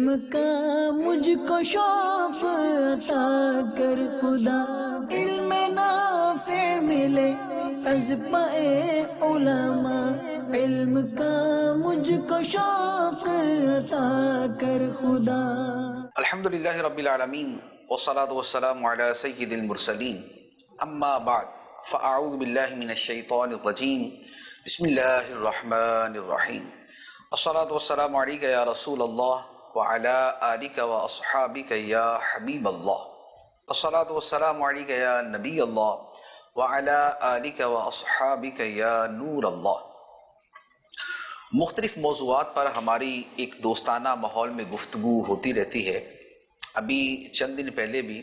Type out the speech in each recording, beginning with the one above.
علم کا مجھ کو شوق عطا کر خدا، علم نافع ملے از پائے علماء، علم کا مجھ کو شوق عطا کر خدا۔ الحمدللہ رب العالمین والصلاة والسلام علی سید المرسلین، اما بعد فاعوذ باللہ من الشیطان الرجیم، بسم اللہ الرحمن الرحیم، الصلاة والسلام علیک یا رسول اللہ وعلی آلک واصحابک یا حبیب اللہ، الصلاة والسلام علیک یا نبی اللہ وعلی آلک واصحابک یا نور اللہ۔ مختلف موضوعات پر ہماری ایک دوستانہ ماحول میں گفتگو ہوتی رہتی ہے۔ ابھی چند دن پہلے بھی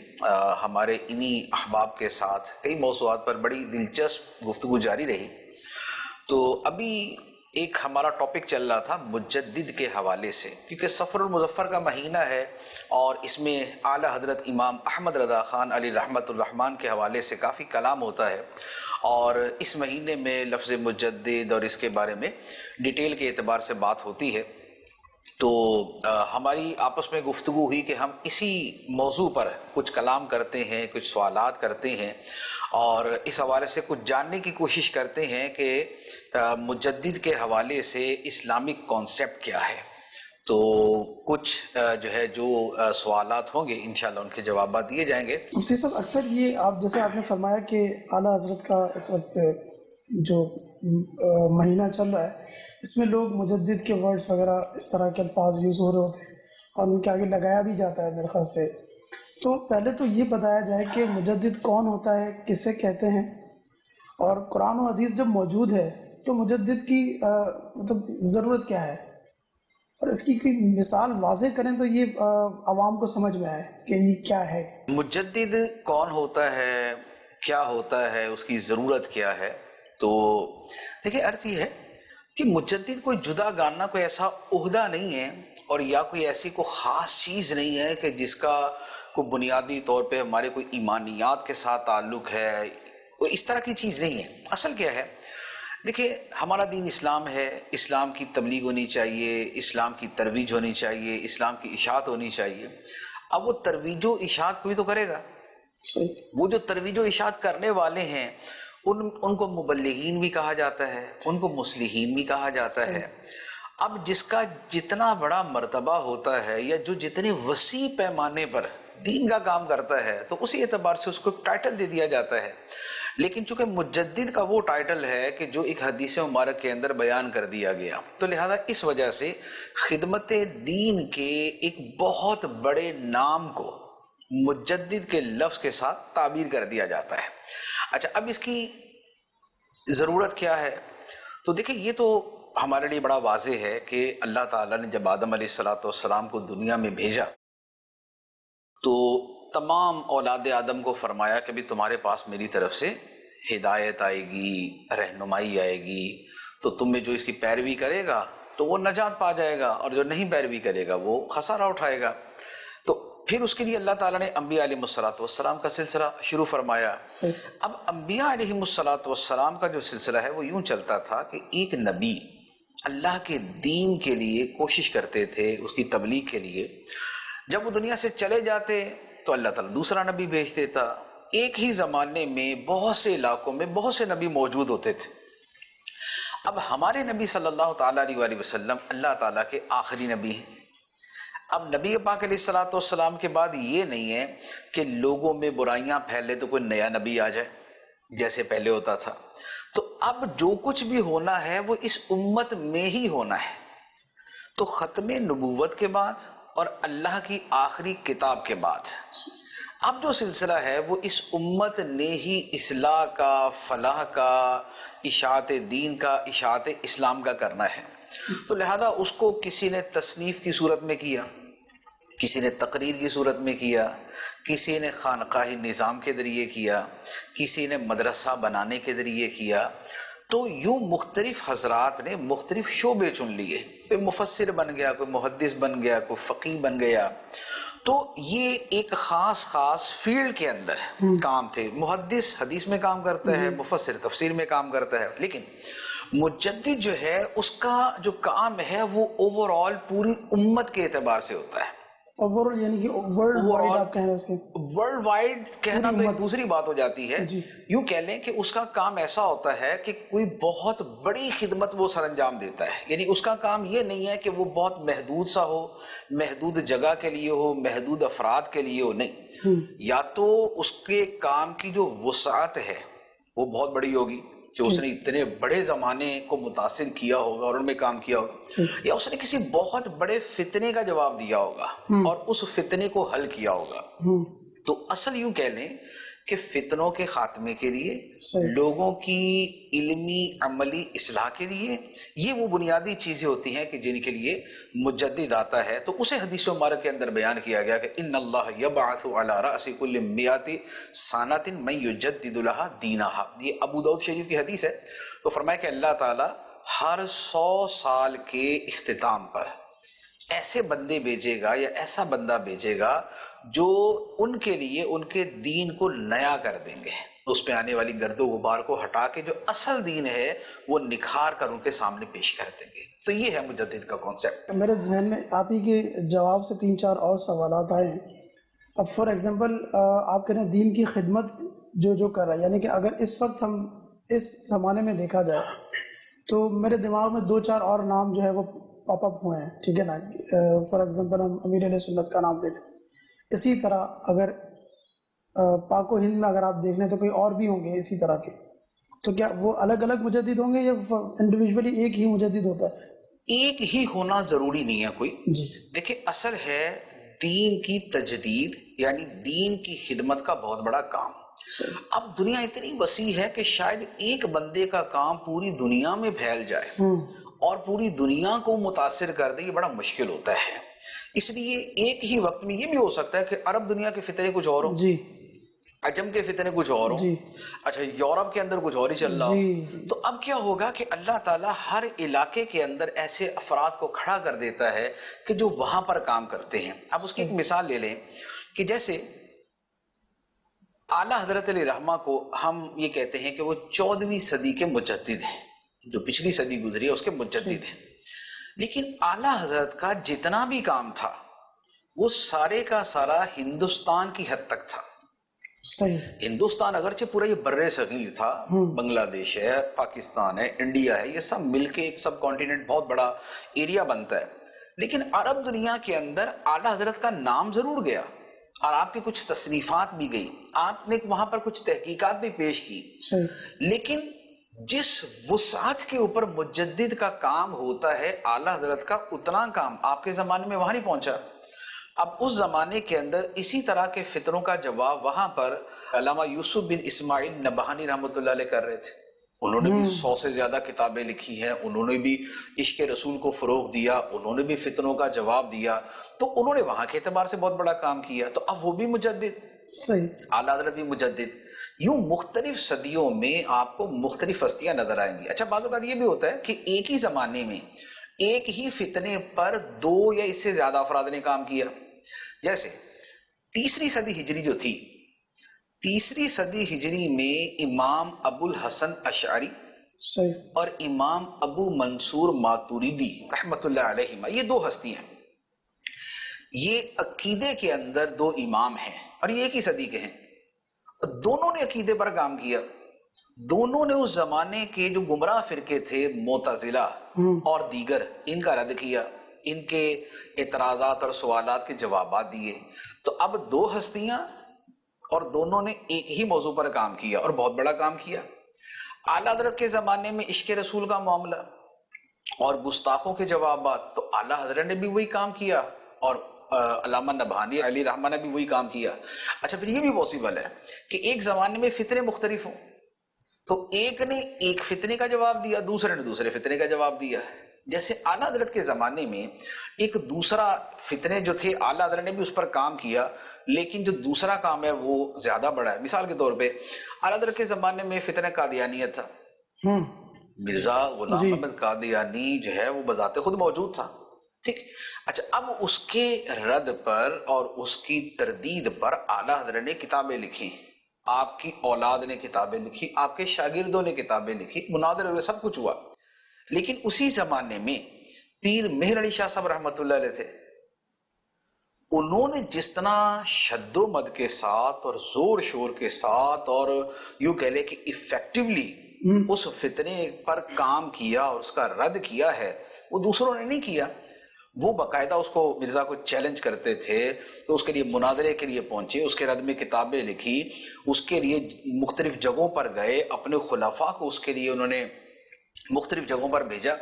ہمارے انہی احباب کے ساتھ کئی موضوعات پر بڑی دلچسپ گفتگو جاری رہی۔ تو ابھی ایک ہمارا ٹاپک چل رہا تھا مجدد کے حوالے سے، کیونکہ سفر المظفر کا مہینہ ہے اور اس میں اعلیٰ حضرت امام احمد رضا خان علی رحمت الرحمن کے حوالے سے کافی کلام ہوتا ہے، اور اس مہینے میں لفظ مجدد اور اس کے بارے میں ڈیٹیل کے اعتبار سے بات ہوتی ہے۔ تو ہماری آپس میں گفتگو ہوئی کہ ہم اسی موضوع پر کچھ کلام کرتے ہیں، کچھ سوالات کرتے ہیں، اور اس حوالے سے کچھ جاننے کی کوشش کرتے ہیں کہ مجدد کے حوالے سے اسلامک کانسیپٹ کیا ہے۔ تو کچھ جو سوالات ہوں گے انشاءاللہ ان کے جوابات دیے جائیں گے۔ مفتی صاحب، اکثر یہ جیسے آپ نے فرمایا کہ اعلیٰ حضرت کا اس وقت جو مہینہ چل رہا ہے، اس میں لوگ مجدد کے ورڈز وغیرہ اس طرح کے الفاظ یوز ہو رہے ہوتے ہیں اور ان کے آگے لگایا بھی جاتا ہے میرے خیال سے۔ تو پہلے تو یہ بتایا جائے کہ مجدد کون ہوتا ہے، کسے کہتے ہیں، اور قرآن و حدیث جب موجود ہے تو مجدد کی مطلب ضرورت کیا ہے، اور اس کی کوئی مثال واضح کریں تو یہ عوام کو سمجھ میں آئے کہ یہ کیا ہے۔ مجدد کون ہوتا ہے، کیا ہوتا ہے، اس کی ضرورت کیا ہے؟ تو دیکھیں، عرض یہ ہے کہ مجدد کوئی جدا گانا کوئی ایسا عہدہ نہیں ہے، اور یا کوئی ایسی کوئی خاص چیز نہیں ہے کہ جس کا کوئی بنیادی طور پہ ہمارے کوئی ایمانیات کے ساتھ تعلق ہے، کوئی اس طرح کی چیز نہیں ہے۔ اصل کیا ہے، دیکھیں ہمارا دین اسلام ہے، اسلام کی تبلیغ ہونی چاہیے، اسلام کی ترویج ہونی چاہیے، اسلام کی اشاعت ہونی چاہیے۔ اب وہ ترویج و اشاعت کوئی تو کرے گا، وہ جو ترویج و اشاعت کرنے والے ہیں ان کو مبلغین بھی کہا جاتا ہے، ان کو مصلحین بھی کہا جاتا ہے۔ اب جس کا جتنا بڑا مرتبہ ہوتا ہے یا جو جتنے وسیع پیمانے پر دین کا کام کرتا ہے تو اسی اعتبار سے اس کو ٹائٹل دے دیا جاتا ہے۔ لیکن چونکہ مجدد کا وہ ٹائٹل ہے کہ جو ایک حدیث مبارک کے اندر بیان کر دیا گیا، تو لہذا اس وجہ سے خدمت دین کے ایک بہت بڑے نام کو مجدد کے لفظ کے ساتھ تعبیر کر دیا جاتا ہے۔ اچھا، اب اس کی ضرورت کیا ہے؟ تو دیکھیں یہ تو ہمارے لیے بڑا واضح ہے کہ اللہ تعالیٰ نے جب آدم علیہ السلام کو دنیا میں بھیجا تو تمام اولاد آدم کو فرمایا کہ بھی تمہارے پاس میری طرف سے ہدایت آئے گی، رہنمائی آئے گی، تو تم میں جو اس کی پیروی کرے گا تو وہ نجات پا جائے گا، اور جو نہیں پیروی کرے گا وہ خسارہ اٹھائے گا۔ تو پھر اس کے لیے اللہ تعالیٰ نے انبیاء علیہ السلام کا سلسلہ شروع فرمایا۔ اب انبیاء علیہ السلام کا جو سلسلہ ہے وہ یوں چلتا تھا کہ ایک نبی اللہ کے دین کے لیے کوشش کرتے تھے، اس کی تبلیغ کے لیے۔ جب وہ دنیا سے چلے جاتے تو اللہ تعالیٰ دوسرا نبی بھیج دیتا۔ ایک ہی زمانے میں بہت سے علاقوں میں بہت سے نبی موجود ہوتے تھے۔ اب ہمارے نبی صلی اللہ تعالیٰ علیہ وسلم اللہ تعالیٰ کے آخری نبی ہیں۔ اب نبی پاک علیہ السلام کے بعد یہ نہیں ہے کہ لوگوں میں برائیاں پھیلے تو کوئی نیا نبی آ جائے جیسے پہلے ہوتا تھا۔ تو اب جو کچھ بھی ہونا ہے وہ اس امت میں ہی ہونا ہے۔ تو ختم نبوت کے بعد اور اللہ کی آخری کتاب کے بعد اب جو سلسلہ ہے وہ اس امت نے ہی اصلاح کا، فلاح کا، اشاعت دین کا، اشاعت اسلام کا کرنا ہے۔ تو لہذا اس کو کسی نے تصنیف کی صورت میں کیا، کسی نے تقریر کی صورت میں کیا، کسی نے خانقاہی نظام کے ذریعے کیا، کسی نے مدرسہ بنانے کے ذریعے کیا۔ تو یوں مختلف حضرات نے مختلف شعبے چن لیے، کوئی مفسر بن گیا، کوئی محدث بن گیا، کوئی فقیہ بن گیا۔ تو یہ ایک خاص فیلڈ کے اندر کام تھے۔ محدث حدیث میں کام کرتا ہے، مفسر تفسیر میں کام کرتا ہے، لیکن مجدد جو ہے اس کا جو کام ہے وہ اوور آل پوری امت کے اعتبار سے ہوتا ہے. اوور یعنی کہ ورلڈ وائڈ آپ کہہ رہے ہیں اس کے؟ ورلڈ وائڈ کہنا تو ایک دوسری بات ہو جاتی ہے. جی. یوں کہہ لیں کہ اس کا کام ایسا ہوتا ہے کہ کوئی بہت بڑی خدمت وہ سر انجام دیتا ہے. یعنی اس کا کام یہ نہیں ہے کہ وہ بہت محدود سا ہو, محدود جگہ کے لیے ہو, محدود افراد کے لیے ہو, نہیں. یا تو اس کے کام کی جو وسعت ہے وہ بہت بڑی ہوگی کہ اس نے اتنے بڑے زمانے کو متاثر کیا ہوگا اور ان میں کام کیا ہوگا, یا اس نے کسی بہت بڑے فتنے کا جواب دیا ہوگا اور اس فتنے کو حل کیا ہوگا. تو اصل یوں کہہ لیں کہ فتنوں کے خاتمے کے لیے, لوگوں کی علمی عملی اصلاح کے لیے, یہ وہ بنیادی چیزیں ہوتی ہیں کہ جن کے لیے مجدد آتا ہے. تو اسے حدیث مبارک کے اندر بیان کیا گیا کہ ان اللہ یبعث علی رأس کل مئات سنۃ من یجدد لها دینہا. یہ ابو داؤد شریف کی حدیث ہے. تو فرمایا کہ اللہ تعالی ہر 100 سال کے اختتام پر ایسے بندے بھیجے گا یا ایسا بندہ بھیجے گا جو ان کے لیے ان کے دین کو نیا کر دیں گے, اس پہ آنے والی گرد و غبار کو ہٹا کے جو اصل دین ہے وہ نکھار کر ان کے سامنے پیش کر دیں گے. تو یہ ہے مجدد کا کانسیپٹ. میرے ذہن میں آپ ہی کے جواب سے 3-4 اور سوالات آئے ہیں. اب فار ایگزامپل آپ کہہ رہے ہیں دین کی خدمت جو کر رہا ہے, یعنی کہ اگر اس وقت ہم اس زمانے میں دیکھا جائے تو میرے دماغ میں 2-4 اور نام جو ہے وہ پاپ اپ ہوئے ہیں, ٹھیک ہے نا. فار ایگزامپل ہم امیر علیہ سنت کا نام لے لیں. اسی طرح اگر پاک و ہند میں اگر آپ دیکھ لیں تو کوئی اور بھی ہوں گے اسی طرح کے. تو کیا وہ الگ الگ مجدد ہوں گے یا انڈیویجولی ایک ہی مجدد ہوتا ہے؟ ایک ہی ہونا ضروری نہیں ہے کوئی. جی دیکھیں اصل ہے دین کی تجدید یعنی دین کی خدمت کا بہت بڑا کام. اب دنیا اتنی وسیع ہے کہ شاید ایک بندے کا کام پوری دنیا میں پھیل جائے اور پوری دنیا کو متاثر کر دے, یہ بڑا مشکل ہوتا ہے. اس لیے ایک ہی وقت میں یہ بھی ہو سکتا ہے کہ عرب دنیا کے فتنے کچھ اور ہوں, جی عجم کے فتنے کچھ اور ہوں, جی اچھا یورپ کے اندر کچھ اور ہی چل رہا ہو. جی تو اب کیا ہوگا کہ اللہ تعالیٰ ہر علاقے کے اندر ایسے افراد کو کھڑا کر دیتا ہے کہ جو وہاں پر کام کرتے ہیں. اب اس کی ایک مثال لے لیں کہ جیسے اعلیٰ حضرت علیہ رحمہ کو ہم یہ کہتے ہیں کہ وہ 14ویں صدی کے مجدد ہیں, جو پچھلی صدی گزری ہے اس کے مجدد ہیں. لیکن اعلیٰ حضرت کا جتنا بھی کام تھا وہ سارے کا سارا ہندوستان کی حد تک تھا. صحیح. ہندوستان اگرچہ پورا یہ بر صغیر تھا, بنگلہ دیش ہے, پاکستان ہے, انڈیا ہے, یہ سب مل کے ایک سب کانٹیننٹ بہت بڑا ایریا بنتا ہے. لیکن عرب دنیا کے اندر اعلیٰ حضرت کا نام ضرور گیا اور آپ کی کچھ تصنیفات بھی گئی, آپ نے وہاں پر کچھ تحقیقات بھی پیش کی. لیکن جس وسعت کے اوپر مجدد کا کام ہوتا ہے اعلیٰ حضرت کا, اتنا کام آپ کے زمانے میں وہاں نہیں پہنچا. اب اس زمانے کے اندر اسی طرح کے فتنوں کا جواب وہاں پر علامہ یوسف بن اسماعیل نبہانی رحمۃ اللہ علیہ کر رہے تھے. انہوں نے بھی 100 سے زیادہ کتابیں لکھی ہیں, انہوں نے بھی عشق رسول کو فروغ دیا, انہوں نے بھی فتنوں کا جواب دیا. تو انہوں نے وہاں کے اعتبار سے بہت بڑا کام کیا. تو اب وہ بھی مجدد, صحیح, اعلیٰ حضرت بھی مجدد. یوں مختلف صدیوں میں آپ کو مختلف ہستیاں نظر آئیں گی. اچھا بعض اوقات یہ بھی ہوتا ہے کہ ایک ہی زمانے میں ایک ہی فتنے پر 2 یا اس سے زیادہ افراد نے کام کیا. جیسے 3ری صدی ہجری جو تھی, 3ری صدی ہجری میں امام ابو الحسن اشعری اور امام ابو منصور ماتوریدی رحمت اللہ علیہ, یہ 2 ہستیاں ہیں. یہ عقیدے کے اندر 2 امام ہیں اور یہ ایک ہی صدی کے ہیں. دونوں نے عقیدے پر کام کیا. دونوں نے اس زمانے کے جو گمراہ فرقے تھے معتزلہ اور دیگر, ان کا رد کیا, ان کے اعتراضات اور سوالات کے جوابات دیے. تو اب 2 ہستیاں اور دونوں نے ایک ہی موضوع پر کام کیا اور بہت بڑا کام کیا. اعلیٰ حضرت کے زمانے میں عشق رسول کا معاملہ اور گستاخوں کے جوابات, تو اعلیٰ حضرت نے بھی وہی کام کیا اور علامہ نبہانی علی رحمہ نے بھی وہی کام کیا. اچھا پھر یہ بھی پاسبل ہے کہ ایک زمانے میں فتنے مختلف ہوں, تو ایک نے ایک فتنے کا جواب دیا, دوسرے نے دوسرے فتنے کا جواب دیا. جیسے اعلیٰ حضرت کے زمانے میں ایک دوسرا فتنے جو تھے اعلیٰ حضرت نے بھی اس پر کام کیا, لیکن جو دوسرا کام ہے وہ زیادہ بڑا ہے. مثال کے طور پہ اعلیٰ حضرت کے زمانے میں فتنہ قادیانیت تھا. مرزا غلام احمد قادیانی جو ہے وہ بذات خود موجود تھا, ٹھیک. اچھا اب اس کے رد پر اور اس کی تردید پر اعلیٰ حضرت نے کتابیں لکھی, آپ کی اولاد نے کتابیں لکھی, آپ کے شاگردوں نے کتابیں لکھی, مناظرے ہوئے, سب کچھ ہوا. لیکن اسی زمانے میں پیر مہر علی شاہ صاحب رحمۃ اللہ علیہ تھے، انہوں نے جس طرح شد و مد کے ساتھ اور زور شور کے ساتھ اور یوں کہہ لے کہ افیکٹولی اس فتنے پر کام کیا اور اس کا رد کیا ہے، وہ دوسروں نے نہیں کیا. وہ باقاعدہ اس کو مرزا کو چیلنج کرتے تھے، تو اس کے لیے مناظرے کے لیے پہنچے، اس کے رد میں کتابیں لکھی، اس کے لیے مختلف جگہوں پر گئے، اپنے خلفاء کو اس کے لیے انہوں نے مختلف جگہوں پر بھیجا.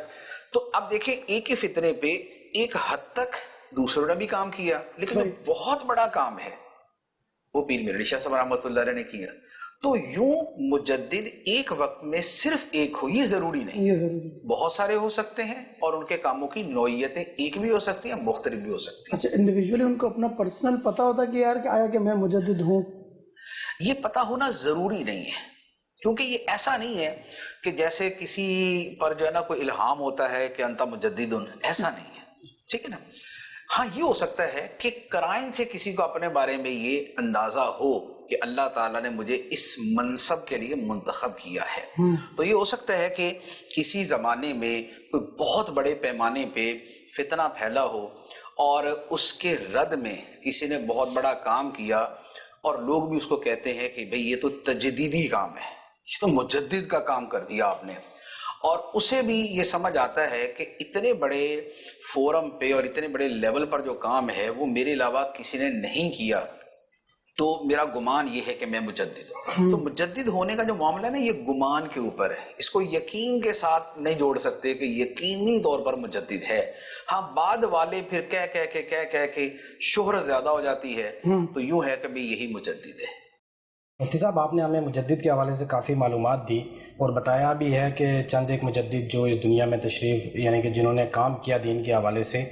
تو اب دیکھیں ایک ہی فتنے پہ ایک حد تک دوسروں نے بھی کام کیا، لیکن جو بہت بڑا کام ہے وہ پیر میر علی شاہ صاحب رحمۃ اللہ علیہ نے کیا. تو یوں مجدد ایک وقت میں صرف ایک ہو یہ ضروری نہیں، یہ ضروری ہے. بہت سارے ہو سکتے ہیں اور ان کے کاموں کی نوعیتیں ایک بھی ہو سکتی ہیں، مختلف بھی ہو سکتی ہیں. اچھا، انڈیویجولی ان کو اپنا پرسنل پتا ہوتا کہ یار کہ آیا کہ میں مجدد ہوں؟ یہ پتا ہونا ضروری نہیں ہے، کیونکہ یہ ایسا نہیں ہے کہ جیسے کسی پر جو ہے نا کوئی الہام ہوتا ہے کہ انت مجددن، ایسا نہیں ہے، ٹھیک ہے نا. ہاں یہ ہو سکتا ہے کہ قرائن سے کسی کو اپنے بارے میں یہ اندازہ ہو کہ اللہ تعالیٰ نے مجھے اس منصب کے لیے منتخب کیا ہے. تو یہ ہو سکتا ہے کہ کسی زمانے میں کوئی بہت بڑے پیمانے پہ فتنہ پھیلا ہو اور اس کے رد میں کسی نے بہت بڑا کام کیا اور لوگ بھی اس کو کہتے ہیں کہ بھئی یہ تو تجدیدی کام ہے، یہ تو مجدد کا کام کر دیا آپ نے. اور اسے بھی یہ سمجھ آتا ہے کہ اتنے بڑے فورم پہ اور اتنے بڑے لیول پر جو کام ہے وہ میرے علاوہ کسی نے نہیں کیا، تو میرا گمان یہ ہے کہ میں مجدد ہوں. تو مجدد ہونے کا جو معاملہ ہے نا یہ گمان کے اوپر ہے، اس کو یقین کے ساتھ نہیں جوڑ سکتے کہ یقینی طور پر مجدد ہے. ہاں بعد والے پھر کہہ کے شہرت زیادہ ہو جاتی ہے، تو یوں ہے کہ بھی یہی مجدد ہے. مفتی صاحب، آپ نے ہمیں مجدد کے حوالے سے کافی معلومات دی اور بتایا بھی ہے کہ چند ایک مجدد جو اس دنیا میں تشریف یعنی کہ جنہوں نے کام کیا دین کے حوالے سے.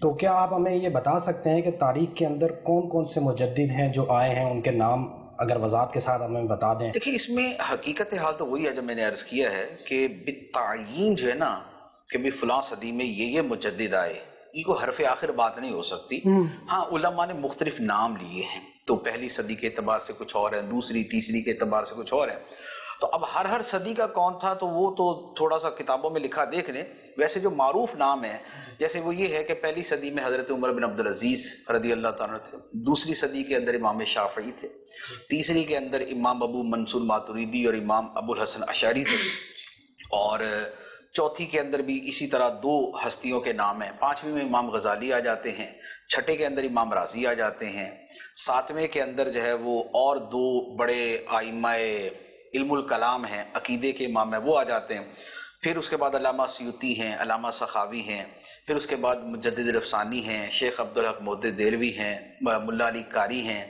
تو کیا آپ ہمیں یہ بتا سکتے ہیں کہ تاریخ کے اندر کون کون سے مجدد ہیں جو آئے ہیں، ان کے نام اگر وضاحت کے ساتھ ہمیں بتا دیں؟ دیکھیں اس میں حقیقت حال تو وہی ہے جو میں نے عرض کیا ہے کہ بالتعیین جو ہے نا کہ بھی فلاں صدی میں یہ مجدد آئے، یہ کوئی حرف آخر بات نہیں ہو سکتی. ہاں علماء نے مختلف نام لیے ہیں، تو پہلی صدی کے اعتبار سے کچھ اور ہے، دوسری تیسری کے اعتبار سے کچھ اور ہے. تو اب ہر صدی کا کون تھا تو وہ تو تھوڑا سا کتابوں میں لکھا دیکھ لیں. ویسے جو معروف نام ہے جیسے وہ یہ ہے کہ پہلی صدی میں حضرت عمر بن عبدالعزیز رضی اللہ تعالیٰ تھے، دوسری صدی کے اندر امام شافعی تھے، تیسری کے اندر امام ابو منصور ماتریدی اور امام ابو الحسن اشعری تھے، اور چوتھی کے اندر بھی اسی طرح دو ہستیوں کے نام ہیں، پانچویں میں امام غزالی آ جاتے ہیں، چھٹے کے اندر امام راضی آ جاتے ہیں، ساتویں کے اندر جو ہے وہ اور دو بڑے آئمہ علم الکلام ہیں، عقیدے کے امام ہیں، وہ آ جاتے ہیں. پھر اس کے بعد علامہ سیوطی ہیں، علامہ سخاوی ہیں، پھر اس کے بعد مجدد رفسانی ہیں، شیخ عبدالحق محدث دہلوی ہیں، ملا علی قاری ہیں،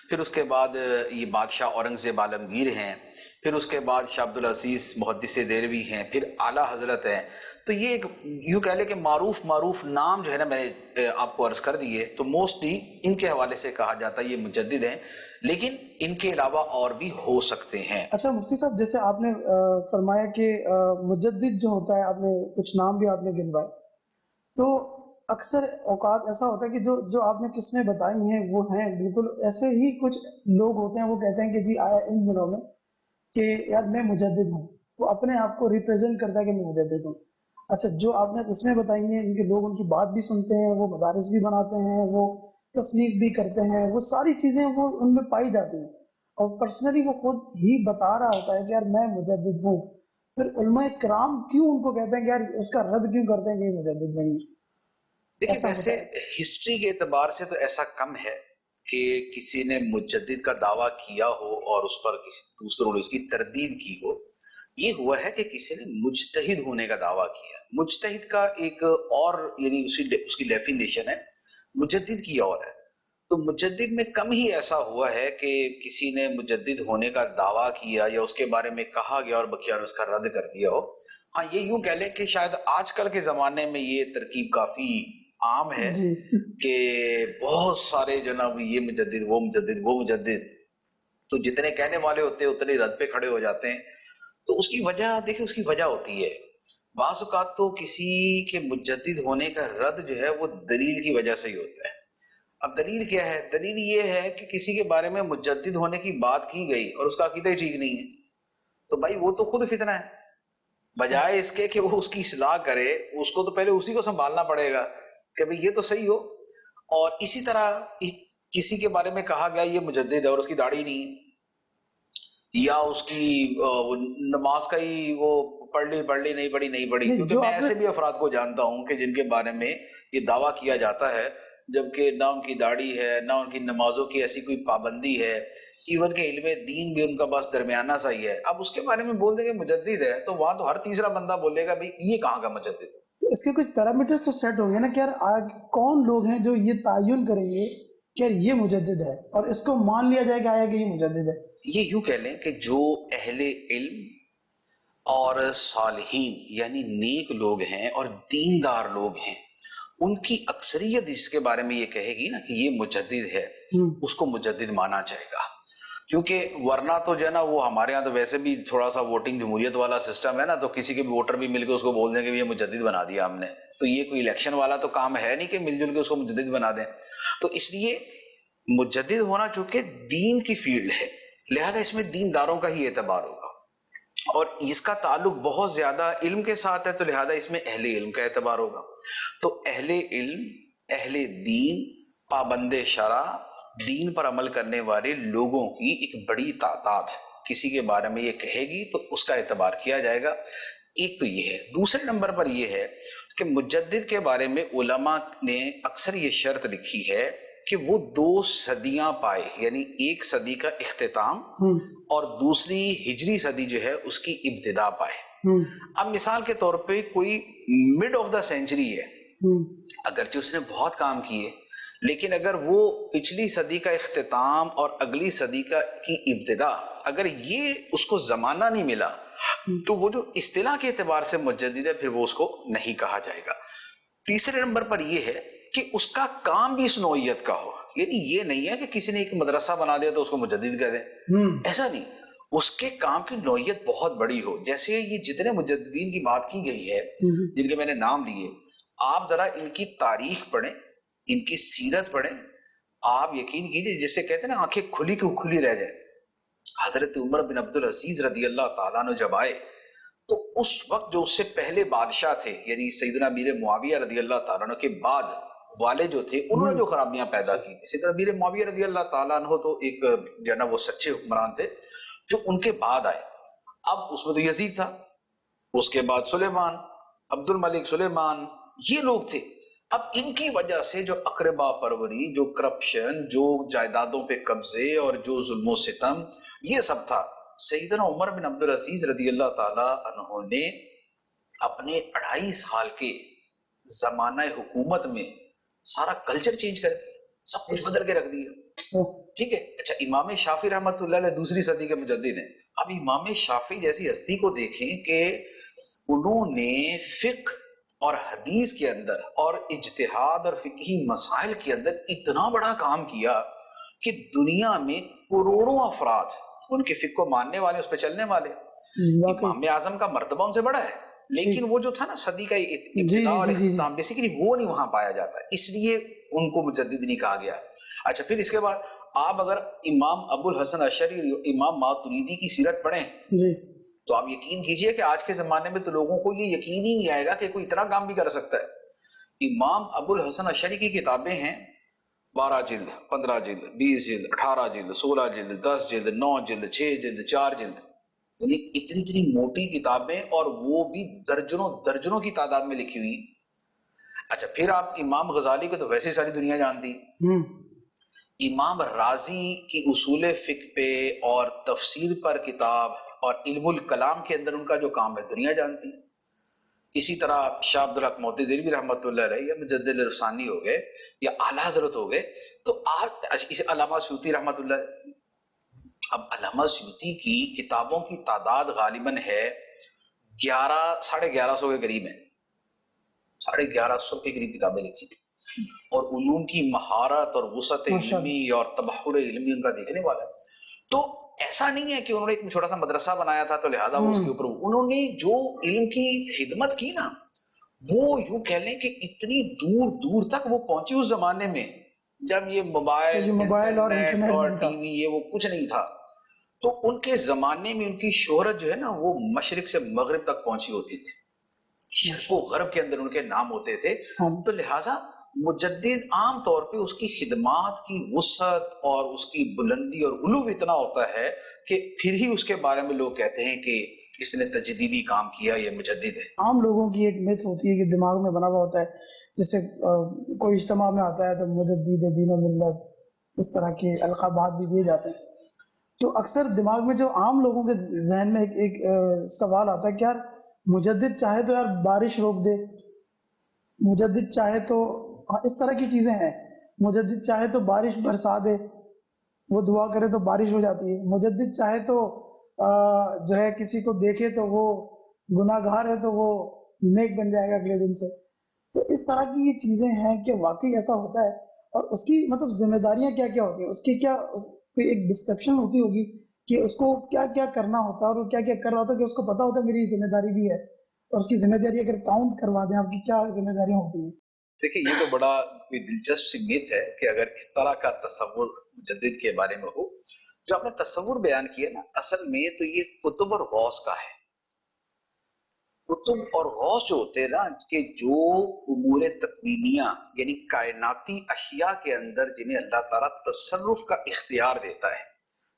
پھر اس کے بعد یہ بادشاہ اورنگزیب عالمگیر ہیں، پھر اس کے بعد شاہ عبدالعزیز محدث دہلوی ہیں، پھر اعلیٰ حضرت ہیں. تو یہ ایک یوں کہہ لیں کہ معروف نام جو ہے نا میں نے آپ کو عرض کر دیے، تو موسٹلی ان کے حوالے سے کہا جاتا ہے یہ مجدد ہیں، لیکن ان کے علاوہ اور بھی ہو سکتے ہیں. اچھا مفتی صاحب، جیسے آپ نے فرمایا کہ مجدد جو ہوتا ہے، آپ نے کچھ نام بھی آپ نے گنوائے، تو اکثر اوقات ایسا ہوتا ہے کہ جو آپ نے قسمیں بتائی ہیں وہ ہیں بالکل ایسے ہی. کچھ لوگ ہوتے ہیں وہ کہتے ہیں کہ جی آیا ان دنوں میں کہ یار میں مجدد ہوں، وہ اپنے آپ کو ریپرزینٹ کرتا ہے کہ میں مجدد ہوں. اچھا، جو آپ نے قسمیں بتائی ہیں ان کے لوگ ان کی بات بھی سنتے ہیں، وہ مدارس بھی بناتے ہیں، وہ تصنیف بھی کرتے ہیں، وہ ساری چیزیں وہ ان میں پائی جاتی ہیں، اور پرسنلی وہ خود ہی بتا رہا ہوتا ہے کہ یار میں مجدد ہوں. پھر علماء کرام کیوں ان کو کہتے ہیں کہ یار اس کا رد کیوں کرتے ہیں کہ یہ مجدد نہیں؟ دیکھیں ویسے ہسٹری کے اعتبار سے تو ایسا کم ہے کہ کسی نے مجدد کا دعویٰ کیا ہو اور اس پر کسی دوسروں نے اس کی تردید کی ہو. یہ ہوا ہے کہ کسی نے مجتہد ہونے کا دعویٰ کیا. مجتہد کا ایک اور یعنی اس کی ڈیفینیشن ہے، مجدد کی اور ہے. تو مجدد میں کم ہی ایسا ہوا ہے کہ کسی نے مجدد ہونے کا دعویٰ کیا یا اس کے بارے میں کہا گیا اور بقیہ نے اس کا رد کر دیا ہو. ہاں یہ یوں کہہ لیں کہ شاید آج کل کے زمانے میں یہ ترکیب کافی عام ہے کہ بہت سارے جناب یہ مجدد وہ مجدد وہ مجدد، تو جتنے کہنے والے ہوتے ہیں اتنے رد پہ کھڑے ہو جاتے ہیں. تو اس کی وجہ دیکھیں، اس کی وجہ ہوتی ہے بعض اوقات تو کسی کے مجدد ہونے کا رد جو ہے وہ دلیل کی وجہ سے ہی ہوتا ہے. اب دلیل کیا ہے؟ دلیل یہ ہے کہ کسی کے بارے میں مجدد ہونے کی بات کی گئی اور اس کا عقیدہ ہی ٹھیک نہیں ہے، تو بھائی وہ تو خود فتنہ ہے. بجائے اس کے کہ وہ اس کی اصلاح کرے، اس کو تو پہلے اسی کو سنبھالنا پڑے گا کہ بھئی یہ تو صحیح ہو. اور اسی طرح کسی کے بارے میں کہا گیا یہ مجدد ہے اور اس کی داڑھی نہیں، یا اس کی نماز کا ہی وہ پڑھ لی نہیں پڑھی. کیونکہ میں ایسے بھی افراد کو جانتا ہوں کہ جن کے بارے میں یہ دعویٰ کیا جاتا ہے جبکہ نہ ان کی داڑھی ہے نہ ان کی نمازوں کی ایسی کوئی پابندی ہے، ایون کہ علم دین بھی ان کا بس درمیانہ سا ہی ہے. اب اس کے بارے میں بول دیں گے مجدد ہے تو وہاں تو ہر تیسرا بندہ بولے گا بھائی یہ کہاں کا مجدد ہے. اس کے کچھ پیرامیٹرز تو سیٹ ہوں گے نا کہ یار کون لوگ ہیں جو یہ تعین کریں گے کہ یار یہ مجدد ہے اور اس کو مان لیا جائے گا آیا کہ یہ مجدد ہے. یہ یوں کہہ لیں کہ جو اہل علم اور صالحین یعنی نیک لوگ ہیں اور دیندار لوگ ہیں، ان کی اکثریت اس کے بارے میں یہ کہے گی نا کہ یہ مجدد ہے، اس کو مجدد مانا جائے گا. کیونکہ ورنہ تو جو ہے نا وہ ہمارے ہاں تو ویسے بھی تھوڑا سا ووٹنگ جمہوریت والا سسٹم ہے نا، تو کسی کے بھی ووٹر بھی مل کے اس کو بول دیں کہ یہ مجدد بنا دیا ہم نے. تو یہ کوئی الیکشن والا تو کام ہے نہیں کہ مل جل کے اس کو مجدد بنا دیں. تو اس لیے مجدد ہونا چونکہ دین کی فیلڈ ہے، لہذا اس میں دینداروں کا ہی اعتبار ہوگا، اور اس کا تعلق بہت زیادہ علم کے ساتھ ہے، تو لہذا اس میں اہل علم کا اعتبار ہوگا. تو اہل علم، اہل دین، پابند شرع، دین پر عمل کرنے والے لوگوں کی ایک بڑی تعداد کسی کے بارے میں یہ کہے گی تو اس کا اعتبار کیا جائے گا. ایک تو یہ ہے. دوسرے نمبر پر یہ ہے کہ مجدد کے بارے میں علماء نے اکثر یہ شرط لکھی ہے کہ وہ 2 صدیاں پائے، یعنی 1 صدی کا اختتام اور دوسری ہجری صدی جو ہے اس کی ابتدا پائے. اب مثال کے طور پہ کوئی مڈ آف دا سینچری ہے، اگرچہ اس نے بہت کام کیے، لیکن اگر وہ پچھلی صدی کا اختتام اور اگلی صدی کی ابتدا اگر یہ اس کو زمانہ نہیں ملا تو وہ جو اصطلاح کے اعتبار سے مجدد ہے پھر وہ اس کو نہیں کہا جائے گا. تیسرے نمبر پر یہ ہے کہ اس کا کام بھی اس نوعیت کا ہو، یعنی یہ نہیں ہے کہ کسی نے ایک مدرسہ بنا دیا تو اس کو مجدد کہہ دیں، ایسا نہیں. اس کے کام کی نوعیت بہت بڑی ہو. جیسے یہ جتنے مجددین کی بات کی گئی ہے جن کے میں نے نام لیے، آپ ذرا ان کی تاریخ پڑھیں، ان کی سیرت پڑھیں، آپ یقین کیجئے جسے کہتے ہیں نا آنکھیں کھلی کی کھلی رہ جائے. حضرت عمر بن عبدالعزیز رضی اللہ تعالیٰ عنہ جب آئے تو اس وقت جو اس سے پہلے بادشاہ تھے یعنی سیدنا امیر معاویہ رضی اللہ تعالیٰ عنہ کے بعد والے جو تھے انہوں نے جو خرابیاں پیدا کی تھی. سیدنا امیر معاویہ رضی اللہ تعالیٰ عنہ تو ایک جو ہے نا وہ سچے حکمران تھے. جو ان کے بعد آئے، اب اس میں تو یزید تھا، اس کے بعد سلیمان، عبد الملک سلیمان، یہ لوگ تھے. اب ان کی وجہ سے جو اقربا پروری، جو کرپشن، جو جائیدادوں پہ قبضے اور جو ظلم و ستم، یہ سب تھا. سیدنا عمر بن عبدالعزیز رضی اللہ تعالی عنہ نے اپنے 2.5 سال کے زمانہ حکومت میں سارا کلچر چینج کر دیا، سب کچھ بدل کے رکھ دیا. ٹھیک ہے. اچھا، امام شافعی رحمۃ اللہ علیہ دوسری صدی کے مجدد ہیں. اب امام شافعی جیسی ہستی کو دیکھیں کہ انہوں نے فقہ اور حدیث کے اندر اور اجتہاد اور فقہی مسائل کے اندر اتنا بڑا کام کیا کہ دنیا میں کروڑوں افراد ان کے فقہ کو ماننے والے، اس پہ چلنے والے. امام اعظم کا مرتبہ ان سے بڑا ہے، لیکن وہ جو تھا نا صدی کا ابتدا اور اختتام بیسیکلی وہ نہیں وہاں پایا جاتا ہے، اس لیے ان کو مجدد نہیں کہا گیا. اچھا، پھر اس کے بعد آپ اگر امام ابو الحسن اشعری، امام ماتریدی کی سیرت پڑھیں تو آپ یقین کیجئے کہ آج کے زمانے میں تو لوگوں کو یہ یقین ہی نہیں آئے گا کہ کوئی اتنا کام بھی کر سکتا ہے. امام ابو الحسن اشعری کی کتابیں ہیں 12 جلد، 15 جلد، 20 جلد، 18 جلد، 16 جلد، 10 جلد، 9 جلد، 6 جلد، 4 جلد، یعنی اتنی موٹی کتابیں، اور وہ بھی درجنوں کی تعداد میں لکھی ہوئی. اچھا، پھر آپ امام غزالی کو تو ویسے ساری دنیا جانتی. امام رازی کی اصول فقہ پہ اور تفسیر پر کتاب اور علم الکلام کے اندر ان کا جو کام ہے دنیا جانتی. اسی طرح شاہ عبدالحق موتی دہلوی رحمۃ اللہ علیہ یا مجدد رفسانی ہو گئے یا اعلیٰ حضرت ہو گئے. تو آپ اسے علامہ سیوطی رحمۃ اللہ علیہ. اب علامہ سیوطی کی کتابوں کی تعداد غالباً ہے 1150 کے قریب ہے، 1150 کے قریب کتابیں لکھی تھی، اور علوم کی مہارت اور وسعت علمی اور تبحر علمی ان کا دیکھنے والا ہے. تو ایسا نہیں ہے کہ انہوں نے ایک چھوٹا سا مدرسہ بنایا تھا تو لہذا وہ اس کے اوپر انہوں نے جو علم کی خدمت کی نا، وہ یوں کہہ لیں کہ اتنی دور دور تک وہ پہنچی اس زمانے میں جب یہ موبائل اور انٹرنیٹ اور ٹی وی یہ وہ کچھ نہیں تھا. تو ان کے زمانے میں ان کی شہرت جو ہے نا وہ مشرق سے مغرب تک پہنچی ہوتی تھی، شرق و غرب کے اندر ان کے نام ہوتے تھے. تو لہٰذا مجدد عام طور پہ اس کی خدمات کی وسعت اور اس کی بلندی اور علو اتنا ہوتا ہے کہ پھر ہی اس کے بارے میں لوگ کہتے ہیں کہ اس نے تجدیدی کام کیا، یہ مجدد ہے. عام لوگوں کی ایک myth ہوتی ہے کہ دماغ میں بنا ہوا ہوتا ہے، جیسے کوئی اجتماع میں آتا ہے تو مجدد دین و ملت، اس طرح کے القابات بھی دیے جاتے ہیں. تو اکثر دماغ میں جو عام لوگوں کے ذہن میں ایک سوال آتا ہے کہ یار مجدد چاہے تو یار بارش روک دے، مجدد چاہے تو اس طرح کی چیزیں ہیں، مجدد چاہے تو بارش برسا دے، وہ دعا کرے تو بارش ہو جاتی ہے، مجدد چاہے تو جو ہے کسی کو دیکھے تو وہ گناہ گار ہے تو وہ نیک بن جائے گا اگلے دن سے. تو اس طرح کی یہ چیزیں ہیں کہ واقعی ایسا ہوتا ہے، اور اس کی مطلب ذمہ داریاں کیا کیا ہوتی ہیں، اس کی کیا ایک ڈسکرپشن ہوتی ہوگی کہ اس کو کیا کیا کرنا ہوتا ہے اور وہ کیا کیا کر رہا ہوتا ہے، کہ اس کو پتا ہوتا ہے میری ذمہ داری بھی ہے، اور اس کی ذمہ داری اگر کاؤنٹ کروا دیں آپ کی کیا ذمہ داریاں ہوتی ہیں. دیکھیں یہ تو بڑا دلچسپ سی میت ہے کہ اگر اس طرح کا تصور مجدد کے بارے میں ہو. جو آپ نے تصور بیان کیا نا، اصل میں تو یہ کتب اور غوث کا ہے. کتب اور غوث جو ہوتے ہیں نا، کہ جو امور تکوینیہ یعنی کائناتی اشیاء کے اندر جنہیں اللہ تعالیٰ تصرف کا اختیار دیتا ہے،